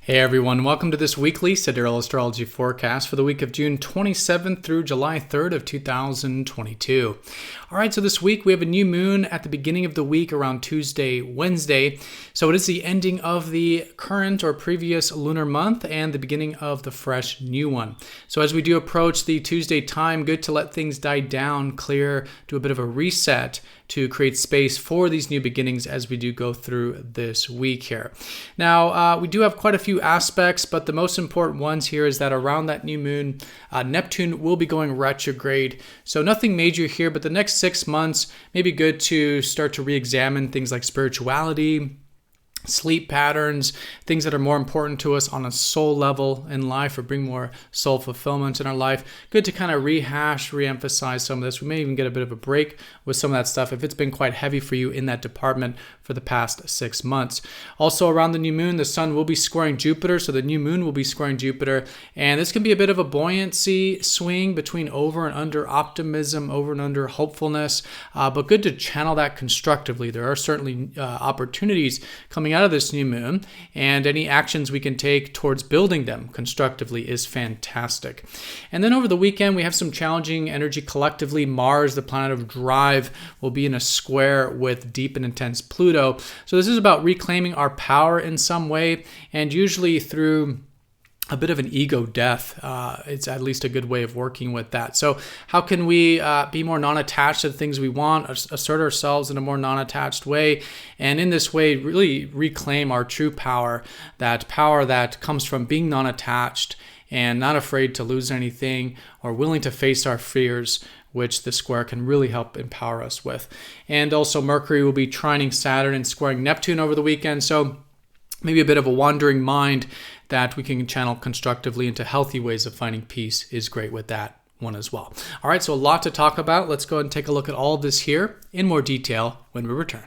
Hey everyone, welcome to this weekly Sidereal Astrology forecast for the week of June 27th through July 3rd of 2022. All right, so this week we have a new moon at the beginning of the week around Tuesday, Wednesday. So it is the ending of the current or previous lunar month and the beginning of the fresh new one. So as we do approach the Tuesday time, good to let things die down, clear, do a bit of a reset to create space for these new beginnings as we do go through this week here. Now, we do have quite a few aspects, but the most important ones here is that around that new moon, Neptune will be going retrograde. So nothing major here, but the next 6 months may be good to start to re-examine things like spirituality, sleep patterns, things that are more important to us on a soul level in life or bring more soul fulfillment in our life. Good to kind of rehash, reemphasize some of this. We may even get a bit of a break with some of that stuff if it's been quite heavy for you in that department for the past 6 months. Also around the new moon, the sun will be squaring Jupiter, so the new moon will be squaring Jupiter, and this can be a bit of a buoyancy swing between over and under optimism, over and under hopefulness, but good to channel that constructively. There are certainly opportunities coming out of this new moon, and any actions we can take towards building them constructively is fantastic. And then over the weekend, we have some challenging energy collectively. Mars, the planet of drive, will be in a square with deep and intense Pluto. So this is about reclaiming our power in some way, and usually through a bit of an ego death. It's at least a good way of working with that. So how can we be more non-attached to the things we want, assert ourselves in a more non-attached way, and in this way really reclaim our true power that comes from being non-attached and not afraid to lose anything or willing to face our fears, which the square can really help empower us with. And also Mercury will be trining Saturn and squaring Neptune over the weekend. So maybe a bit of a wandering mind that we can channel constructively into healthy ways of finding peace is great with that one as well. All right, so a lot to talk about. Let's go ahead and take a look at all of this here in more detail when we return.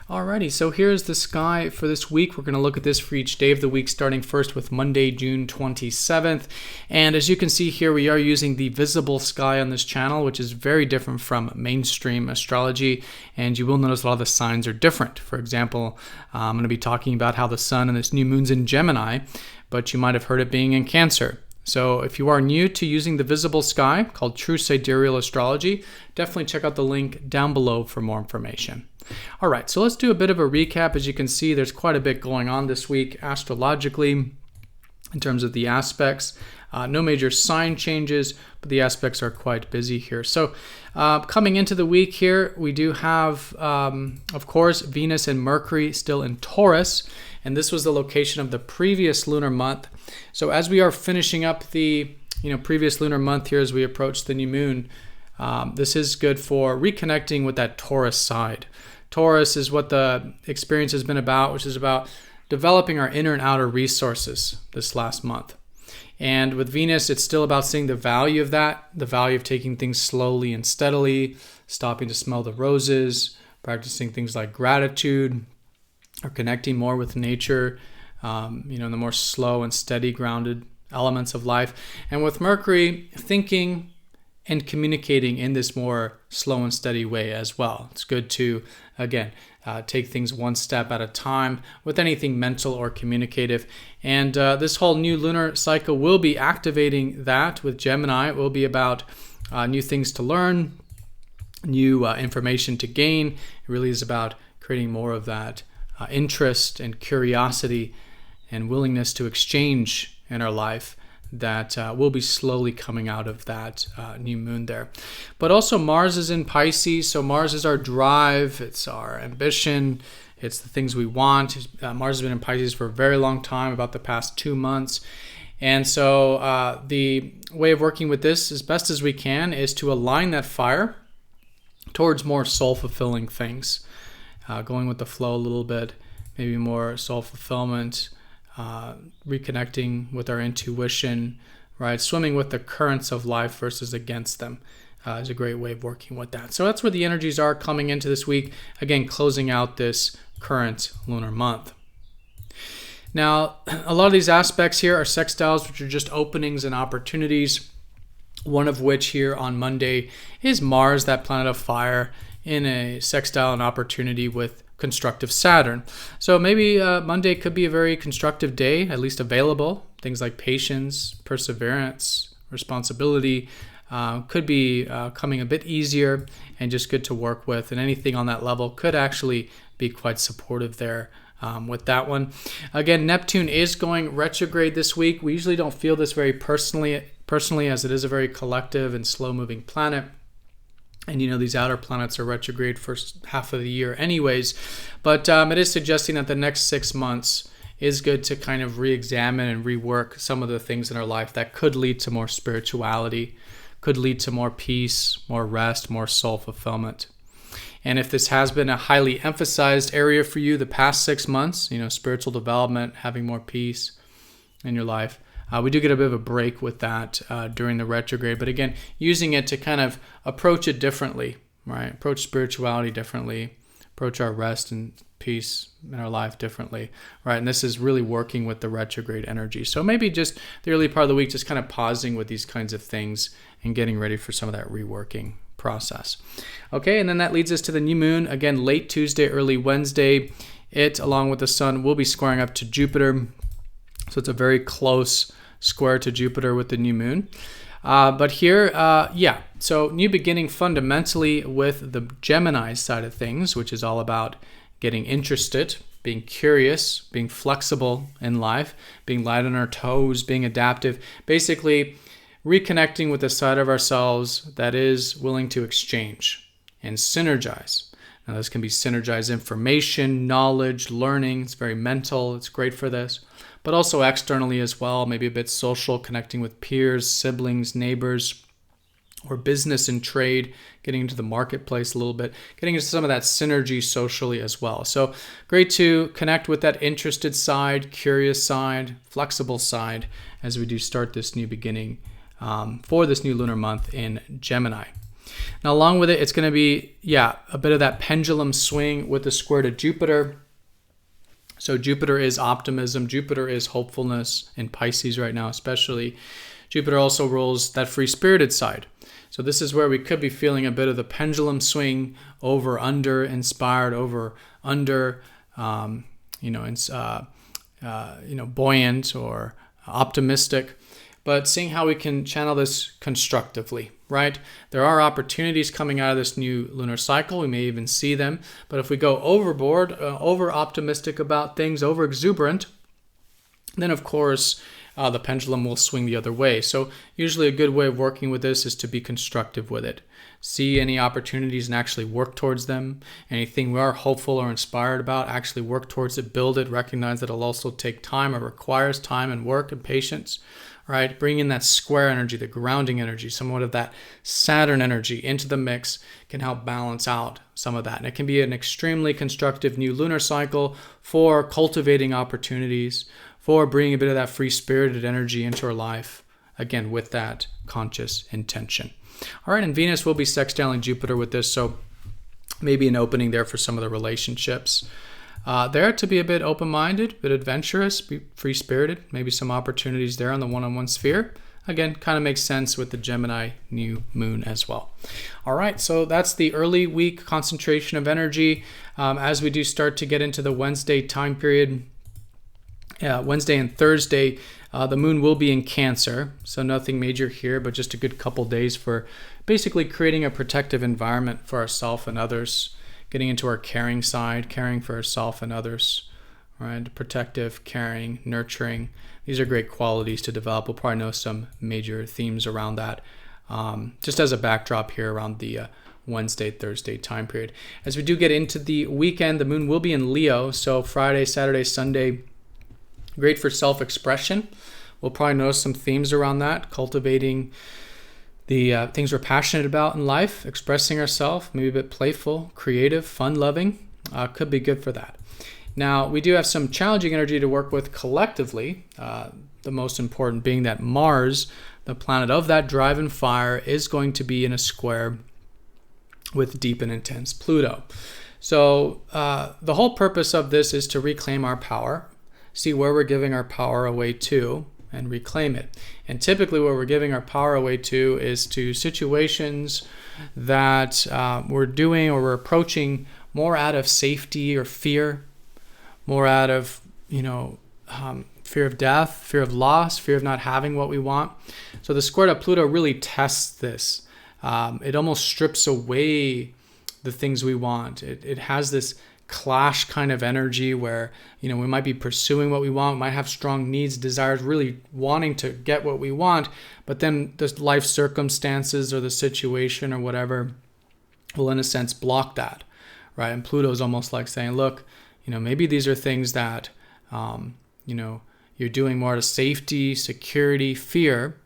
Alrighty, so here's the sky for this week. We're going to look at this for each day of the week, starting first with Monday, June 27th. And as you can see here, we are using the visible sky on this channel, which is very different from mainstream astrology. And you will notice a lot of the signs are different. For example, I'm going to be talking about how the sun and this new moon's in Gemini, but you might have heard it being in Cancer. So if you are new to using the visible sky, called True Sidereal Astrology, definitely check out the link down below for more information. All right, so let's do a bit of a recap. As you can see, there's quite a bit going on this week astrologically in terms of the aspects. No major sign changes, but the aspects are quite busy here. So coming into the week here, we do have, of course, Venus and Mercury still in Taurus, and this was the location of the previous lunar month. So as we are finishing up the previous lunar month here as we approach the new moon, this is good for reconnecting with that Taurus side. Taurus is what the experience has been about, which is about developing our inner and outer resources this last month. And with Venus, it's still about seeing the value of that, the value of taking things slowly and steadily, stopping to smell the roses, practicing things like gratitude, or connecting more with nature, the more slow and steady grounded elements of life. And with Mercury, thinking and communicating in this more slow and steady way as well. It's good to, again, take things one step at a time with anything mental or communicative. And this whole new lunar cycle will be activating that with Gemini. It will be about new things to learn, new information to gain. It really is about creating more of that interest and curiosity and willingness to exchange in our life that will be slowly coming out of that new moon there. But also Mars is in Pisces, so Mars is our drive, it's our ambition, it's the things we want. Mars has been in Pisces for a very long time, about the past 2 months. And so the way of working with this as best as we can is to align that fire towards more soul-fulfilling things. Going with the flow a little bit, maybe more soul-fulfillment, reconnecting with our intuition, right? Swimming with the currents of life versus against them is a great way of working with that. So that's where the energies are coming into this week. Again, closing out this current lunar month. Now, a lot of these aspects here are sextiles, which are just openings and opportunities. One of which here on Monday is Mars, that planet of fire, in a sextile and opportunity with constructive Saturn. So maybe Monday could be a very constructive day, at least available. Things like patience, perseverance, responsibility could be coming a bit easier and just good to work with. And anything on that level could actually be quite supportive there. With that one. Again, Neptune is going retrograde this week. We usually don't feel this very personally as it is a very collective and slow-moving planet. And these outer planets are retrograde first half of the year anyways. But it is suggesting that the next 6 months is good to kind of re-examine and rework some of the things in our life that could lead to more spirituality, could lead to more peace, more rest, more soul fulfillment. And if this has been a highly emphasized area for you the past 6 months, spiritual development, having more peace in your life, we do get a bit of a break with that during the retrograde. But again, using it to kind of approach it differently, right? Approach spirituality differently, approach our rest and peace in our life differently, right? And this is really working with the retrograde energy. So maybe just the early part of the week, just kind of pausing with these kinds of things and getting ready for some of that reworking process. Okay, and then that leads us to the new moon. Again, late Tuesday, early Wednesday. It, along with the sun, will be squaring up to Jupiter. So it's a very close square to Jupiter with the new moon. But here, so new beginning fundamentally with the Gemini side of things, which is all about getting interested, being curious, being flexible in life, being light on our toes, being adaptive. Basically, reconnecting with the side of ourselves that is willing to exchange and synergize. Now, this can be synergize information, knowledge, learning. It's very mental. It's great for this. But also externally as well, maybe a bit social, connecting with peers, siblings, neighbors, or business and trade, getting into the marketplace a little bit, getting into some of that synergy socially as well. So great to connect with that interested side, curious side, flexible side as we do start this new beginning for this new lunar month in Gemini. Now, along with it, it's going to be, a bit of that pendulum swing with the square to Jupiter. So Jupiter is optimism. Jupiter is hopefulness in Pisces right now, especially. Jupiter also rules that free-spirited side. So this is where we could be feeling a bit of the pendulum swing over, under, inspired, over, under, buoyant or optimistic. But seeing how we can channel this constructively, right? There are opportunities coming out of this new lunar cycle. We may even see them. But if we go overboard, over optimistic about things, over exuberant, then of course the pendulum will swing the other way. So usually a good way of working with this is to be constructive with it. See any opportunities and actually work towards them. Anything we are hopeful or inspired about, actually work towards it, build it, recognize that it'll also take time. It requires time and work and patience. Right? Bring in that square energy, the grounding energy, somewhat of that Saturn energy into the mix can help balance out some of that. And it can be an extremely constructive new lunar cycle for cultivating opportunities, for bringing a bit of that free-spirited energy into our life, again, with that conscious intention. All right, and Venus will be sextiling Jupiter with this, so maybe an opening there for some of the relationships. There to be a bit open-minded, a bit adventurous, be free-spirited, maybe some opportunities there on the one-on-one sphere. Again, kind of makes sense with the Gemini new moon as well. All right, so that's the early week concentration of energy. As we do start to get into the Wednesday time period, Wednesday and Thursday, the moon will be in Cancer, so nothing major here, but just a good couple days for basically creating a protective environment for ourselves and others. Getting into our caring side, caring for ourselves and others, right? Protective, caring, nurturing. These are great qualities to develop. We'll probably know some major themes around that. Just as a backdrop here around the Wednesday, Thursday time period. As we do get into the weekend, the moon will be in Leo. So Friday, Saturday, Sunday, great for self-expression. We'll probably know some themes around that, cultivating the things we're passionate about in life, expressing ourselves, maybe a bit playful, creative, fun-loving, could be good for that. Now, we do have some challenging energy to work with collectively, the most important being that Mars, the planet of that drive and fire, is going to be in a square with deep and intense Pluto. So the whole purpose of this is to reclaim our power, see where we're giving our power away to and reclaim it. And typically where we're giving our power away to is to situations that we're doing or we're approaching more out of safety or fear, more out of, fear of death, fear of loss, fear of not having what we want. So the square to Pluto really tests this. It almost strips away the things we want. It has this clash kind of energy where, we might be pursuing what we want, might have strong needs, desires, really wanting to get what we want, but then the life circumstances or the situation or whatever will, in a sense, block that, right? And Pluto is almost like saying, look, maybe these are things that, you're doing more out of safety, security, fear,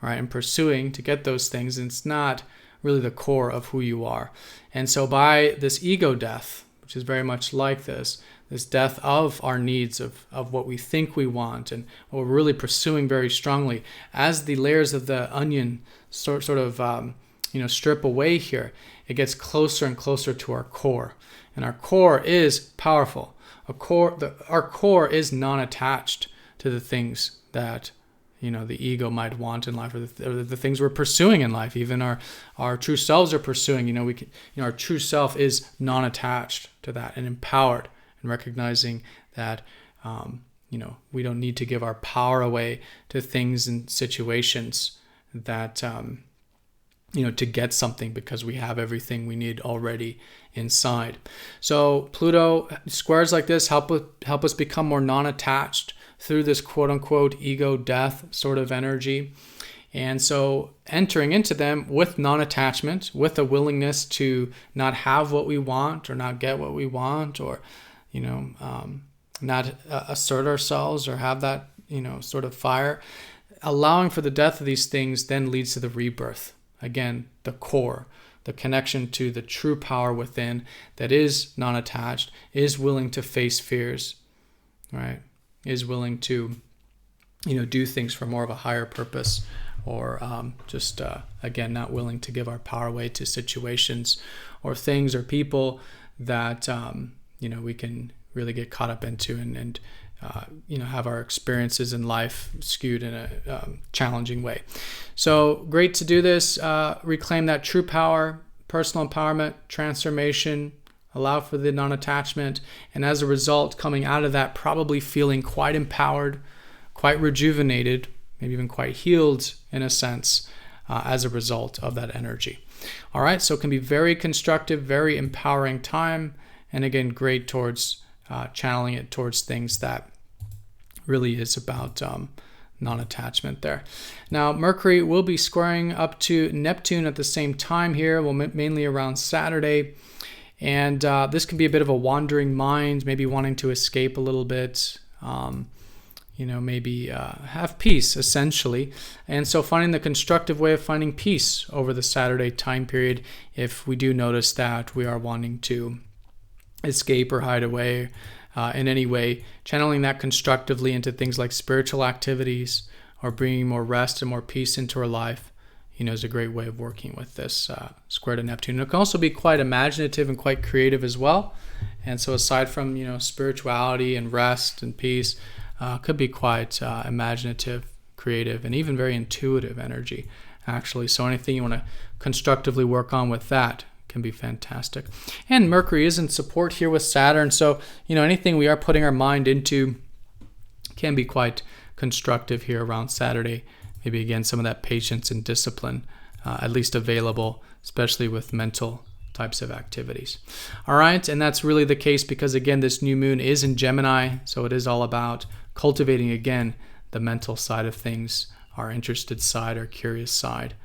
right? And pursuing to get those things. And it's not really the core of who you are. And so by this ego death, which is very much like this death of our needs, of what we think we want and what we're really pursuing very strongly, as the layers of the onion sort of strip away here, it gets closer and closer to our core. And our core is powerful. Our core is non-attached to the things that the ego might want in life, or the things we're pursuing in life. Even our true selves are pursuing. Our true self is non-attached to that and empowered, and recognizing that we don't need to give our power away to things and situations that to get something, because we have everything we need already inside. So Pluto squares like this help us become more non-attached through this quote-unquote ego death sort of energy. And so entering into them with non-attachment, with a willingness to not have what we want or not get what we want, or not assert ourselves or have that sort of fire, allowing for the death of these things then leads to the rebirth. Again, the core, the connection to the true power within that is non-attached, is willing to face fears, right? Is willing to, do things for more of a higher purpose, or again, not willing to give our power away to situations or things or people that, we can really get caught up into and have our experiences in life skewed in a challenging way. So great to do this, reclaim that true power, personal empowerment, transformation, allow for the non-attachment, and as a result, coming out of that, probably feeling quite empowered, quite rejuvenated, maybe even quite healed in a sense, as a result of that energy. All right, so it can be very constructive, very empowering time, and again, great towards channeling it towards things that really is about non-attachment there. Now, Mercury will be squaring up to Neptune at the same time here, mainly around Saturday. And this can be a bit of a wandering mind, maybe wanting to escape a little bit, maybe have peace, essentially. And so finding the constructive way of finding peace over the Saturday time period, if we do notice that we are wanting to escape or hide away in any way, channeling that constructively into things like spiritual activities or bringing more rest and more peace into our life, is a great way of working with this square to Neptune. It can also be quite imaginative and quite creative as well. And so aside from, spirituality and rest and peace, could be quite imaginative, creative, and even very intuitive energy, actually. So anything you want to constructively work on with that can be fantastic. And Mercury is in support here with Saturn. So, anything we are putting our mind into can be quite constructive here around Saturday. Maybe, again, some of that patience and discipline, at least available, especially with mental types of activities. All right, and that's really the case because, again, this new moon is in Gemini, so it is all about cultivating, again, the mental side of things, our interested side, our curious side.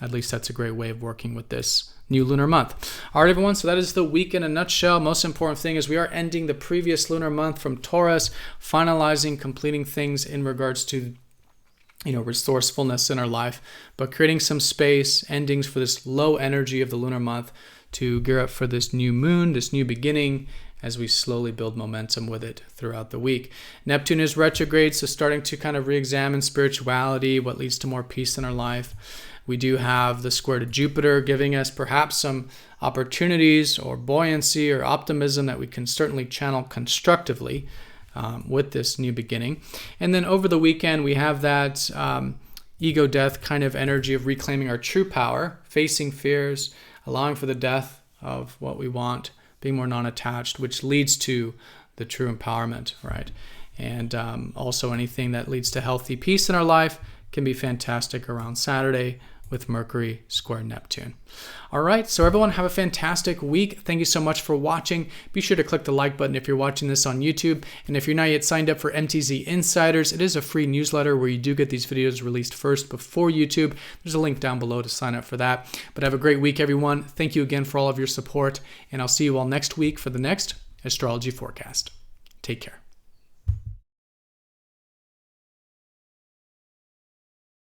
At least that's a great way of working with this new lunar month. All right, everyone, so that is the week in a nutshell. Most important thing is we are ending the previous lunar month from Taurus, finalizing, completing things in regards to resourcefulness in our life, but creating some space, endings for this low energy of the lunar month to gear up for this new moon, this new beginning, as we slowly build momentum with it throughout the week. Neptune is retrograde, so starting to kind of re-examine spirituality, what leads to more peace in our life. We do have the square to Jupiter giving us perhaps some opportunities or buoyancy or optimism that we can certainly channel constructively with this new beginning. And then over the weekend, we have that ego death kind of energy of reclaiming our true power, facing fears, allowing for the death of what we want, being more non-attached, which leads to the true empowerment, right? And also anything that leads to healthy peace in our life can be fantastic around Saturday with Mercury square Neptune. All right, so everyone have a fantastic week. Thank you so much for watching. Be sure to click the like button if you're watching this on YouTube. And if you're not yet signed up for MTZ Insiders, it is a free newsletter where you do get these videos released first before YouTube. There's a link down below to sign up for that. But have a great week, everyone. Thank you again for all of your support. And I'll see you all next week for the next astrology forecast. Take care.